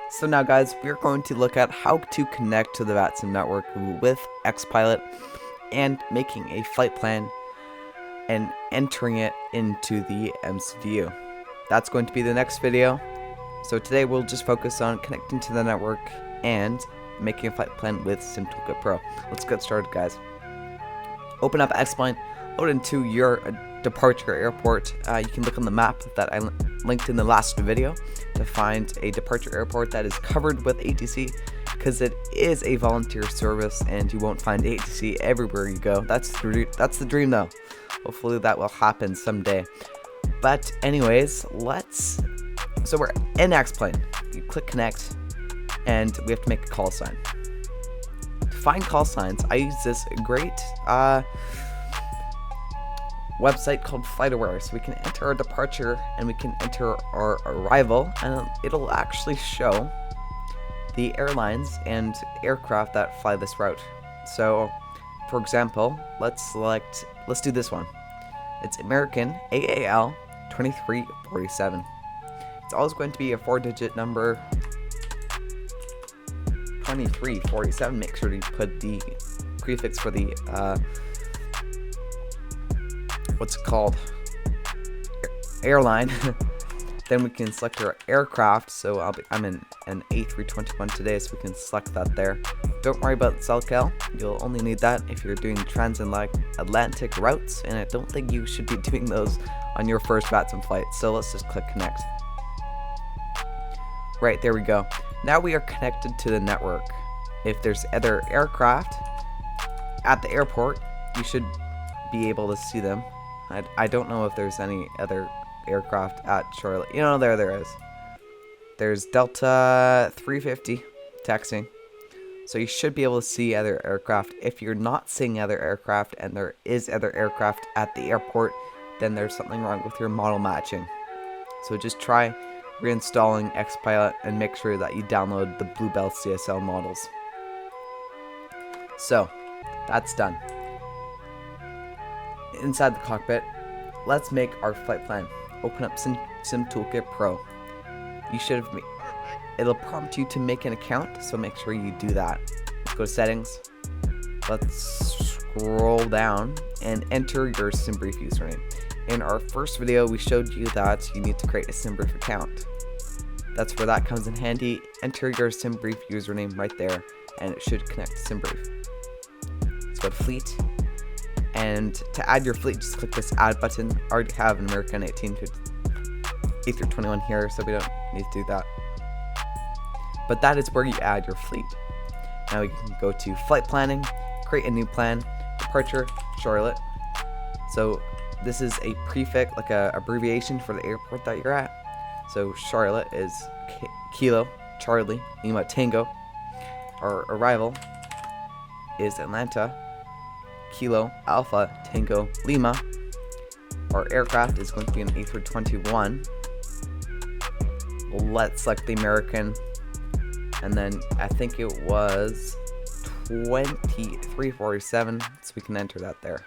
So now guys, we're going to look at how to connect to the Vatsim network with X-Pilot and making a flight plan and entering it into the MCDU. That's going to be the next video. So today we'll just focus on connecting to the network and making a flight plan with SimToolkit Pro. Let's get started, guys. Open up X-Plane, load into your departure airport. You can look on the map that I linked in the last video to find a departure airport that is covered with ATC, because it is a volunteer service and you won't find ATC everywhere you go. That's the dream though. Hopefully that will happen someday. But anyways, so we're in X-Plane. You click connect and we have to make a call sign. To find call signs, I use this great website called FlightAware. So we can enter our departure and we can enter our arrival, and it'll actually show the airlines and aircraft that fly this route. So for example, let's do this one. It's American AAL 2347. It's always going to be a 4-digit number, 2347. Make sure to put the prefix for the what's it called, airline. Then we can select our aircraft. So I'm in an A321 today, so we can select that there. Don't worry about SELCAL. You'll only need that if you're doing transatlantic routes, and I don't think you should be doing those on your first Vatsim flight. So let's just click connect. Right, there we go. Now we are connected to the network. If there's other aircraft at the airport, you should be able to see them. I don't know if there's any other aircraft at Charlotte. There is. There's Delta 350 taxiing. So you should be able to see other aircraft. If you're not seeing other aircraft and there is other aircraft at the airport, then there's something wrong with your model matching. So just try reinstalling X-Pilot and make sure that you download the Bluebell CSL models. So that's done. Inside the cockpit, let's make our flight plan. Open up SimToolkit Pro. It'll prompt you to make an account, so make sure you do that. Let's go to settings. Let's scroll down and enter your SimBrief username. In our first video, we showed you that you need to create a SimBrief account. That's where that comes in handy. Enter your SimBrief username right there, and it should connect to SimBrief. Let's go to fleet. And to add your fleet, just click this add button. I already have an American A321 here, so we don't need to do that. But that is where you add your fleet. Now you can go to flight planning, create a new plan, departure, Charlotte. So this is a prefix, like a abbreviation for the airport that you're at. So Charlotte is Kilo, Charlie, Lima, Tango. Our arrival is Atlanta, Kilo, Alpha, Tango, Lima. Our aircraft is going to be an A321. Let's select the American, and then I think it was 2347, so we can enter that there.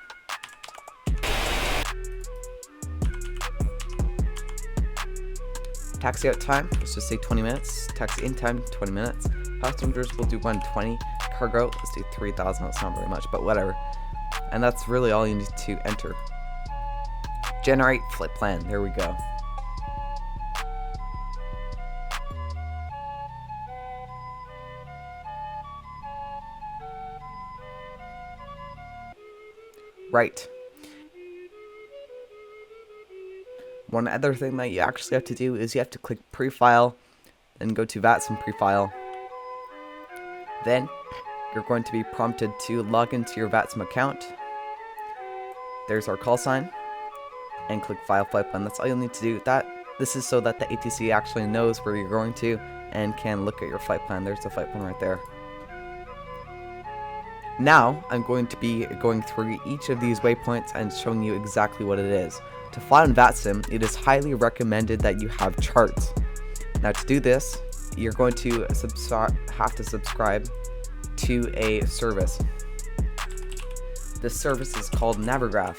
Taxi out time, let's just say 20 minutes. Taxi in time, 20 minutes. Passengers will do 120. Cargo, let's do 3,000. That's not very much, but whatever. And that's really all you need to enter. Generate flight plan. There we go. Right. One other thing that you actually have to do is you have to click Prefile and go to Vatsim Prefile. Then you're going to be prompted to log into your Vatsim account. There's our call sign, and click File Flight Plan. That's all you'll need to do. This is so that the ATC actually knows where you're going to and can look at your flight plan. There's the flight plan right there. Now I'm going to be going through each of these waypoints and showing you exactly what it is. To fly on Vatsim, it is highly recommended that you have charts. Now to do this, you're going to have to subscribe to a service. This service is called Navigraph.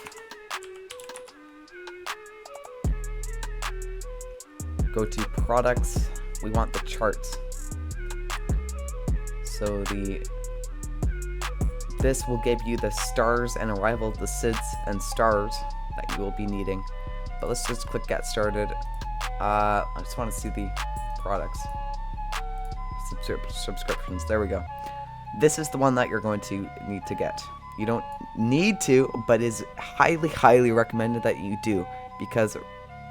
go to products. We want the charts. So this will give you the stars and arrival, the SIDS and stars that you will be needing. But let's just click get started. I just want to see the products. Subscriptions. There we go. This is the one that you're going to need to get. You don't need to, but is highly recommended that you do, because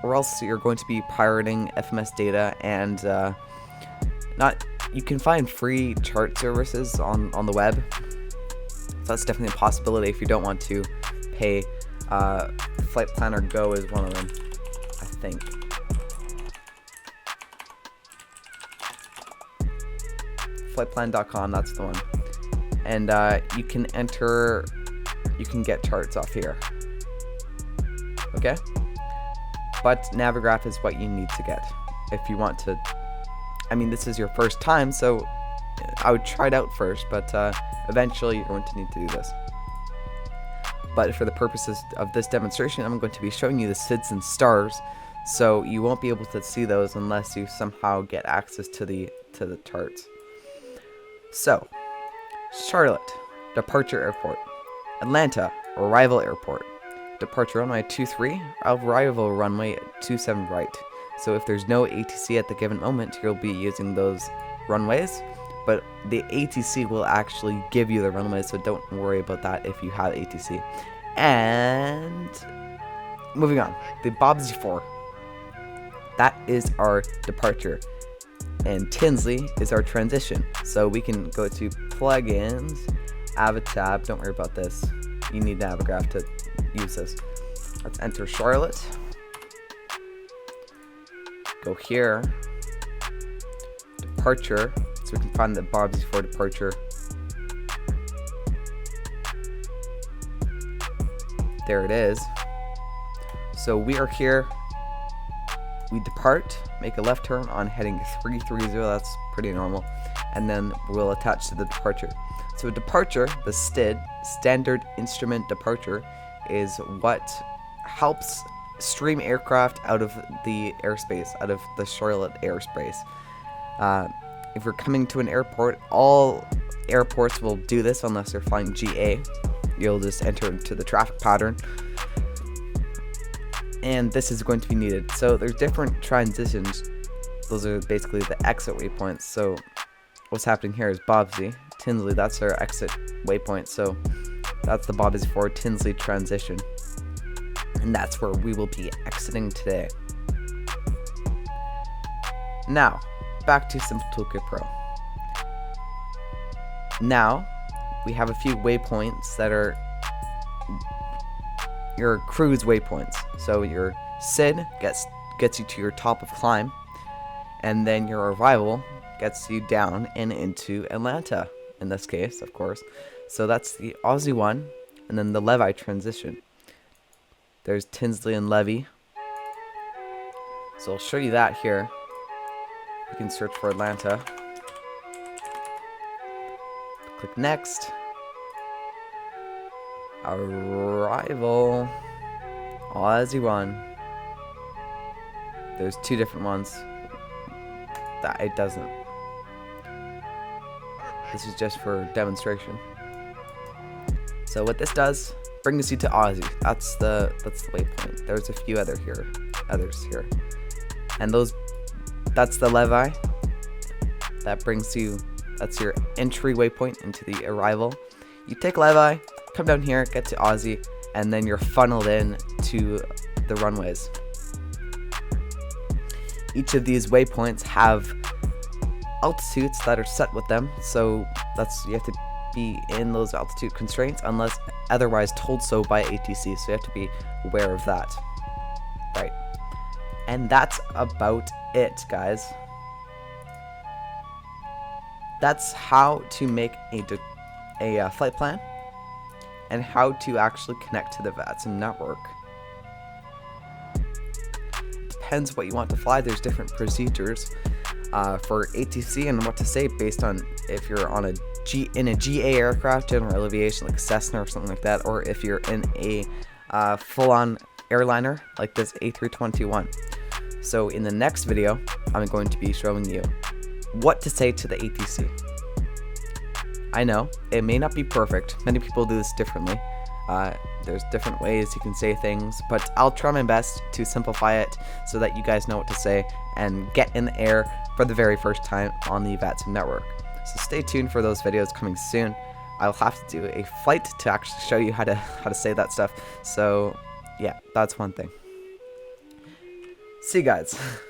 or else you're going to be pirating FMS data, and you can find free chart services on the web. So that's definitely a possibility if you don't want to pay. Flight Planner Go is one of them, I think. Flightplan.com, that's the one. And you can get charts off here. Okay? But Navigraph is what you need to get if you want to. I mean, this is your first time, so I would try it out first, but eventually you're going to need to do this. But for the purposes of this demonstration, I'm going to be showing you the SIDS and stars, so you won't be able to see those unless you somehow get access to the charts. So, Charlotte, departure airport. Atlanta, arrival airport. Departure runway 23, arrival runway 27 right. So if there's no ATC at the given moment, you'll be using those runways, but the ATC will actually give you the runways, so don't worry about that if you have ATC. And moving on, the Bobsy 4. That is our departure. And Tinsley is our transition. So we can go to plugins, Avatab. Don't worry about this. You need Navigraph to use this. Let's enter Charlotte. Go here. Departure. So we can find the Bobsy 4 departure. There it is. So we are here. We depart, make a left turn on heading 330, that's pretty normal, and then we'll attach to the departure. So departure, the STID, Standard Instrument Departure, is what helps stream aircraft out of the airspace, out of the Charlotte airspace. If you're coming to an airport, all airports will do this unless you're flying GA. You'll just enter into the traffic pattern, and this is going to be needed. So there's different transitions. Those are basically the exit waypoints. So what's happening here is Bobsy, Tinsley, that's our exit waypoint. So that's the Bobsy 4 Tinsley transition. And that's where we will be exiting today. Now, back to Simple Toolkit Pro. Now, we have a few waypoints that are your cruise waypoints. So your SID gets you to your top of climb, and then your arrival gets you down and into Atlanta, in this case, of course. So that's the Aussie one, and then the Levi transition. There's Tinsley and Levy. So I'll show you that here. You can search for Atlanta. Click next. Arrival, Aussie one. There's two different ones. That it doesn't. This is just for demonstration. So what this does brings you to Aussie. That's the waypoint. There's a few others here, and that's the Levi. That brings you. That's your entry waypoint into the arrival. You take Levi, come down here, get to Aussie, and then you're funneled in to the runways. Each of these waypoints have altitudes that are set with them, so you have to be in those altitude constraints unless otherwise told so by ATC, so you have to be aware of that. Right. And that's about it, guys. That's how to make a flight plan and how to actually connect to the Vatsim network. Depends what you want to fly. There's different procedures for ATC and what to say based on if you're on in a GA aircraft, general aviation like Cessna or something like that, or if you're in a full-on airliner like this A321. So in the next video, I'm going to be showing you what to say to the ATC. I know, it may not be perfect. Many people do this differently. There's different ways you can say things, but I'll try my best to simplify it so that you guys know what to say and get in the air for the very first time on the Vatsim network. So stay tuned for those videos coming soon. I'll have to do a flight to actually show you how to say that stuff. So yeah, that's one thing. See you guys.